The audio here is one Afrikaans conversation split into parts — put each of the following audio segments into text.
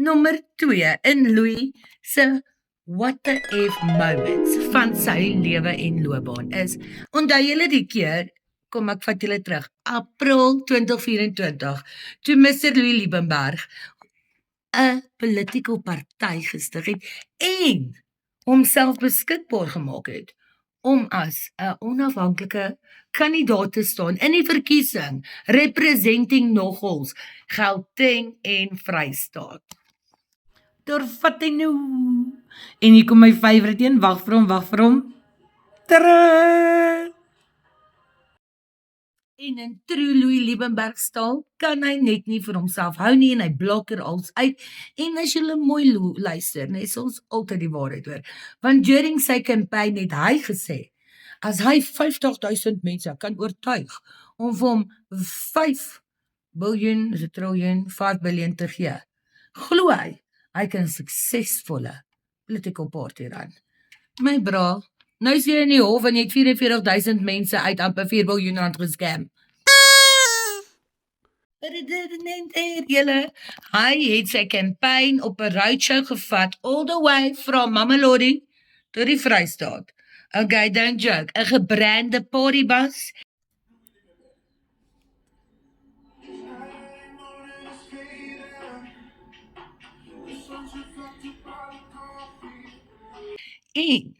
Nommer 2 in Louis se what the F moments van sy lewe en loopbaan is. Onthou julle die keer, kom ek vat julle terug, April 2024, toe Mr. Louis Liebenberg 'n politieke party gestig het en homself beskikbaar gemaak het om as 'n onafhanklike kandidaat te staan in die verkiesing representing nogals Gauteng en Vrystaat. Vat hy nou. En hier kom my favourite een, wag vir hom. Tadaa! En in true Louis Liebenberg staal kan hy net nie vir homself hou nie en hy blokker als uit. En as julle mooi luister, nee, is ons altyd die waarheid hoor. Want during sy campaign het hy gesê, as hy 50,000 mense kan oortuig om vir hom 5 biljoen, 5 biljoen te gee, glo hy kan 'n suksesvolle political party run. My bra, nou is jy in die hof en jy het 44,000 mense uit amper 4 biljoen rand gescam. But it didn't end there, julle. Hy het sy campaign op 'n roadshow gevat, all the way from Mamelodi tot die Vrystaat. Okay, don't joke, 'n gebrande partybus. En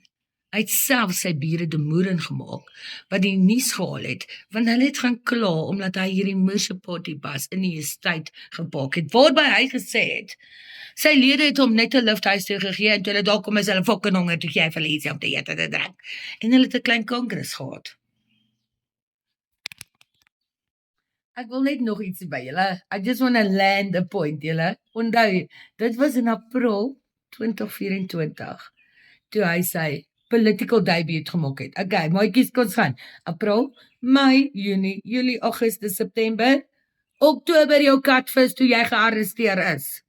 hy het self sy bure de moeren gemaak, wat die nuus gehaal het, want hulle het gaan kla, omdat hy hierdie moerse partybus in die estate gepak het, waarby hy gesê het, sy lede het hom net 'n lifthuis toe gegee, en toe hulle daar kom is hulle fucking honger, toe gee hy vir hulle iets om te eet en te drink, en hulle het 'n klein kongres gehad. Ek wil net nog iets by julle, I just want to land a point, julle, onthou, dit was in April 2024, toe hy sy political debut gemaak het. Okay, maatjies, kom ons gaan. April, Mei, Junie, Julie, Augustus, September, Oktober jou katvis toe jy gearresteer is.